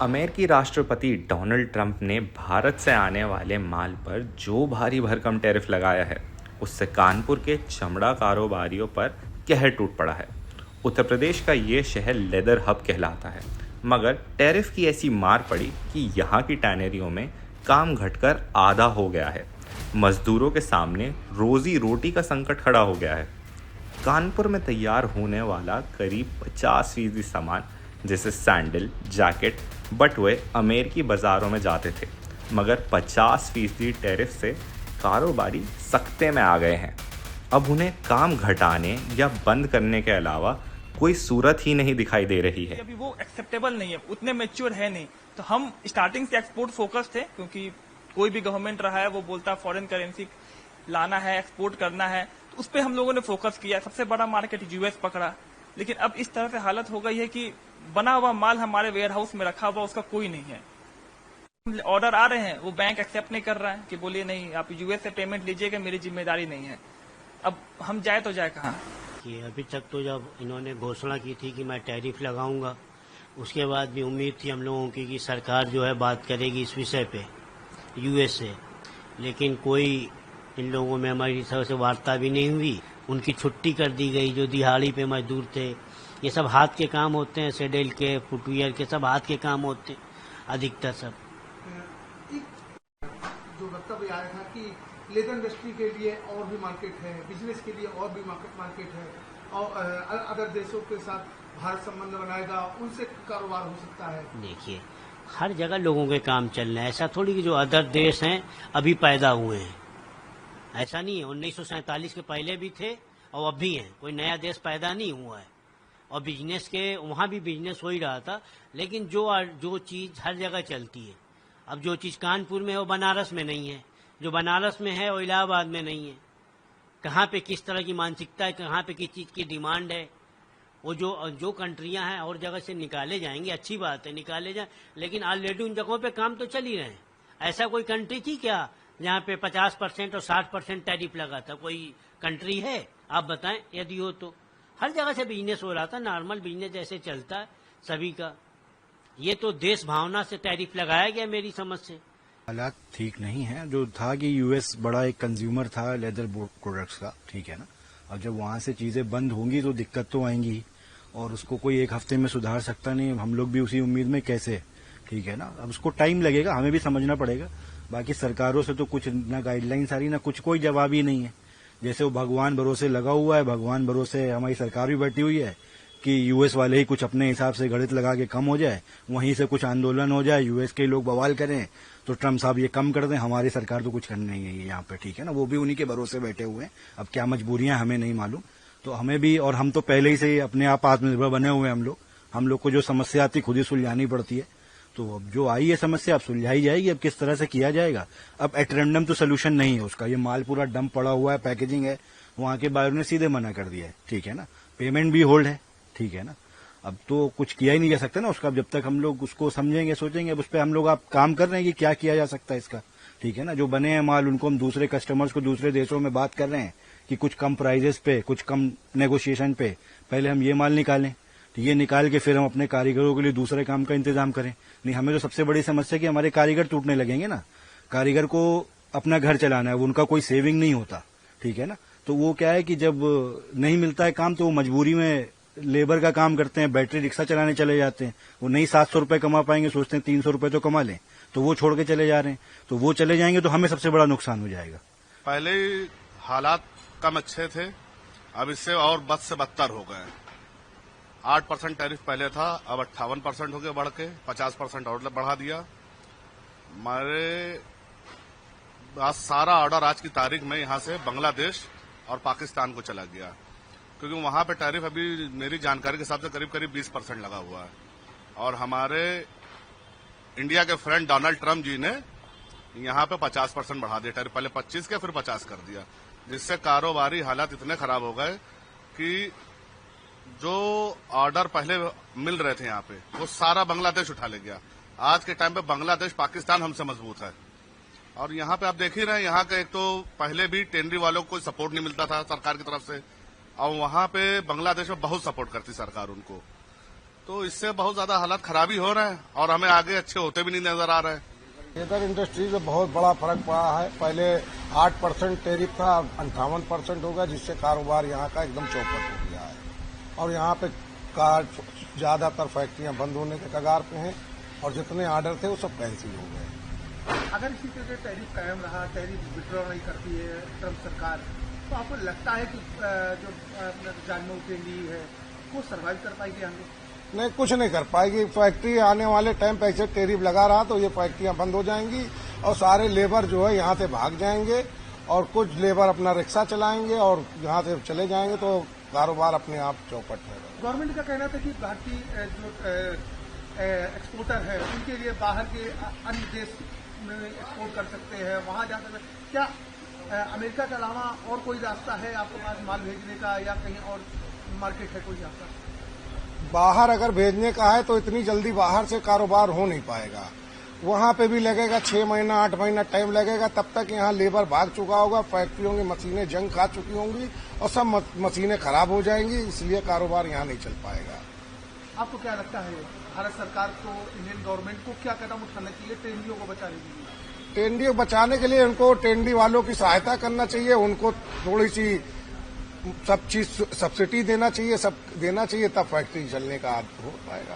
अमेरिकी राष्ट्रपति Donald Trump ने भारत से आने वाले माल पर जो भारी भरकम टैरिफ लगाया है, उससे कानपुर के चमड़ा कारोबारियों पर कहर टूट पड़ा है। उत्तर प्रदेश का ये शहर लेदर हब कहलाता है, मगर टैरिफ की ऐसी मार पड़ी कि यहाँ की टैनरियों में काम घटकर आधा हो गया है। मजदूरों के सामने रोजी रोटी का संकट खड़ा हो गया है। कानपुर में तैयार होने वाला करीब 50% सामान जैसे सैंडल, जैकेट, बटुए अमेरिकी बाज़ारों में जाते थे, मगर 50% टैरिफ से कारोबारी सख्ते में आ गए हैं। अब उन्हें काम घटाने या बंद करने के अलावा कोई सूरत ही नहीं दिखाई दे रही है। अभी वो एक्सेप्टेबल नहीं है, उतने मैच्योर है नहीं। तो हम स्टार्टिंग से एक्सपोर्ट फोकस थे, क्योंकि कोई भी गवर्नमेंट रहा है वो बोलता है फॉरेन करेंसी लाना है, एक्सपोर्ट करना है, तो उस पर हम लोगों ने फोकस किया। सबसे बड़ा मार्केट यूएस पकड़ा, लेकिन अब इस तरह से हालत हो गई है कि बना हुआ माल हमारे वेयर हाउस में रखा हुआ, उसका कोई नहीं है। ऑर्डर आ रहे हैं, वो बैंक एक्सेप्ट नहीं कर रहा है कि बोलिए नहीं आप यूएस से पेमेंट लीजिएगा, मेरी जिम्मेदारी नहीं है। अब हम जाए तो जाए कहाँ? कि अभी तक तो जब इन्होंने घोषणा की थी कि मैं टैरिफ लगाऊंगा, उसके बाद भी उम्मीद थी हम लोगों की कि सरकार जो है बात करेगी इस विषय पे यूएस से, लेकिन कोई इन लोगों में हमारी तरफ से वार्ता भी नहीं हुई। उनकी छुट्टी कर दी गई। जो दिहाड़ी पे मजदूर थे, ये सब हाथ के काम होते हैं, सेडेल के, फुटवियर के, सब हाथ के काम होते हैं अधिकतर सब। जो वक्तव्य आया था कि लेदर इंडस्ट्री के लिए और भी मार्केट है, बिजनेस के लिए और भी मार्केट है, और अदर देशों के साथ भारत संबंध बनाएगा, उनसे कारोबार हो सकता है। देखिए, हर जगह लोगों के काम चल रहे हैं। ऐसा थोड़ी कि जो अदर देश हैं अभी पैदा हुए हैं, ऐसा नहीं है। 1947 के पहले भी थे और अब भी हैं। कोई नया देश पैदा नहीं हुआ है। और बिजनेस के वहाँ भी बिजनेस हो ही रहा था, लेकिन जो चीज़ हर जगह चलती है, अब जो चीज़ कानपुर में है वो बनारस में नहीं है, जो बनारस में है वो इलाहाबाद में नहीं है। कहाँ पे किस तरह की मानसिकता है, कहाँ पे किस चीज़ की डिमांड है, वो जो कंट्रियां हैं और जगह से निकाले जाएंगे, अच्छी बात है, निकाले जाए, लेकिन ऑलरेडी उन जगहों पे काम तो चल ही रहे हैं। ऐसा कोई कंट्री थी क्या जहाँ पे 50% और 60% टैरिफ लगा था? कोई कंट्री है? आप बताएं यदि हो तो। हर जगह से बिजनेस हो रहा था, नॉर्मल बिजनेस जैसे चलता है सभी का। ये तो देश भावना से टैरिफ लगाया गया मेरी समझ से। हालात ठीक नहीं है। जो था कि यूएस बड़ा एक कंज्यूमर था लेदर प्रोडक्ट्स का, ठीक है ना। अब जब वहां से चीजें बंद होंगी तो दिक्कत तो आएंगी, और उसको कोई एक हफ्ते में सुधार सकता नहीं। हम लोग भी उसी उम्मीद में कैसे, ठीक है ना। अब उसको टाइम लगेगा, हमें भी समझना पड़ेगा। बाकी सरकारों से तो कुछ ना गाइडलाइंस आ रही ना कुछ, कोई जवाब ही नहीं है। जैसे वो भगवान भरोसे लगा हुआ है, भगवान भरोसे हमारी सरकार भी बैठी हुई है कि यूएस वाले ही कुछ अपने हिसाब से गणित लगा के कम हो जाए, वहीं से कुछ आंदोलन हो जाए, यूएस के लोग बवाल करें तो ट्रम्प साहब ये कम कर दें। हमारी सरकार तो कुछ करनी नहीं है यहाँ पे, ठीक है ना। वो भी उन्हीं के भरोसे बैठे हुए हैं। अब क्या मजबूरियां हमें नहीं मालूम, तो हमें भी, और हम तो पहले ही से अपने आप आत्मनिर्भर बने हुए हैं हम लोग को जो समस्या आती खुद ही सुलझानी पड़ती है। तो अब जो आई है समस्या अब सुलझाई जाएगी। अब किस तरह से किया जाएगा, अब एट रैंडम तो सोल्यूशन नहीं है उसका। ये माल पूरा डंप पड़ा हुआ है, पैकेजिंग है, वहां के बायर ने सीधे मना कर दिया है, ठीक है ना। पेमेंट भी होल्ड है, ठीक है ना। अब तो कुछ किया ही नहीं जा सकता ना उसका। जब तक हम लोग उसको समझेंगे, सोचेंगे, अब उस पर हम लोग आप काम कर रहे हैं कि क्या किया जा सकता है इसका, ठीक है ना। जो बने हैं माल उनको हम दूसरे कस्टमर्स को दूसरे देशों में बात कर रहे हैं कि कुछ कम प्राइजेस पे, कुछ कम नेगोशिएशन पे पहले हम ये माल निकालें, तो ये निकाल के फिर हम अपने कारीगरों के लिए दूसरे काम का इंतजाम करें। नहीं, हमें तो सबसे बड़ी समस्या कि हमारे कारीगर टूटने लगेंगे ना। कारीगर को अपना घर चलाना है, उनका कोई सेविंग नहीं होता, ठीक है ना। तो वो क्या है कि जब नहीं मिलता है काम तो वो मजबूरी में लेबर का काम करते हैं, बैटरी रिक्शा चलाने चले जाते हैं। वो नहीं 700 रुपए कमा पाएंगे, सोचते हैं 300 रुपए तो कमा लें, तो वो छोड़ के चले जा रहे हैं। तो वो चले जाएंगे तो हमें सबसे बड़ा नुकसान हो जाएगा। पहले हालात कम अच्छे थे, अब इससे और बद से बदतर हो गए। 8% टैरिफ पहले था, अब 58% हो गया, बढ़ के 50% और बढ़ा दिया। हमारे आज सारा ऑर्डर आज की तारीख में यहां से बांग्लादेश और पाकिस्तान को चला गया, क्योंकि वहां पे टैरिफ अभी मेरी जानकारी के हिसाब से करीब 20% लगा हुआ है। और हमारे इंडिया के फ्रेंड डोनाल्ड ट्रंप जी ने यहां पे 50% बढ़ा दिया टैरिफ। पहले 25 के फिर 50 कर दिया, जिससे कारोबारी हालात इतने खराब हो गए कि जो ऑर्डर पहले मिल रहे थे यहाँ पे वो सारा बांग्लादेश उठा ले गया। आज के टाइम पे बांग्लादेश, पाकिस्तान हमसे मजबूत है। और यहाँ पे आप देख ही रहे हैं, यहाँ का एक तो पहले भी टेंडरी वालों को कोई सपोर्ट नहीं मिलता था सरकार की तरफ से, और वहां पे बांग्लादेश में बहुत सपोर्ट करती सरकार उनको। तो इससे बहुत ज्यादा हालात खराबी हो रहे हैं और हमें आगे अच्छे होते भी नहीं नजर आ रहे हैं। लेदर इंडस्ट्री से बहुत बड़ा फर्क पड़ा है। पहले 8% टैरिफ था, 58% हो गया, जिससे कारोबार यहाँ का एकदम चौपट हो गया है। और यहाँ पे ज्यादातर फैक्ट्रियां बंद होने के कगार पे हैं और जितने ऑर्डर थे वो सब कैंसिल हो गए। अगर इसी तरह से टैरिफ कायम रहा, टैरिफ विड्रॉ नहीं करती है ट्रम्प सरकार, तो आपको लगता है कि जो जानवर केंद्रीय है वो सर्वाइव कर पाएगी आगे? नहीं, कुछ नहीं कर पाएगी। फैक्ट्री आने वाले टाइम पे ऐसे टैरिफ लगा रहा तो ये फैक्ट्रियां बंद हो जाएंगी और सारे लेबर जो है यहाँ से भाग जाएंगे और कुछ लेबर अपना रिक्शा चलाएंगे और यहाँ से चले जाएंगे, तो कारोबार अपने आप चौपट है। गवर्नमेंट का कहना था कि भारतीय जो एक्सपोर्टर है उनके लिए बाहर के अन्य देश में एक्सपोर्ट कर सकते हैं, वहां जा सकते हैं। क्या अमेरिका के अलावा और कोई रास्ता है आपके पास माल भेजने का, या कहीं और मार्केट है कोई रास्ता? बाहर अगर भेजने का है तो इतनी जल्दी बाहर से कारोबार हो नहीं पाएगा। वहां पे भी लगेगा 6 महीना 8 महीना टाइम लगेगा। तब तक यहाँ लेबर भाग चुका होगा, फैक्ट्रियों की मशीनें जंग खा चुकी होंगी और सब मशीनें खराब हो जाएंगी, इसलिए कारोबार यहाँ नहीं चल पाएगा। आपको क्या लगता है भारत सरकार को, इंडियन गवर्नमेंट को क्या कदम उठाना चाहिए टेंडियों को बचाने के लिए? टेंडियों बचाने के लिए उनको टेंडी वालों की सहायता करना चाहिए, उनको थोड़ी सी सब चीज सब्सिडी देना चाहिए, सब देना चाहिए, तब फैक्ट्री चलने का हो पाएगा।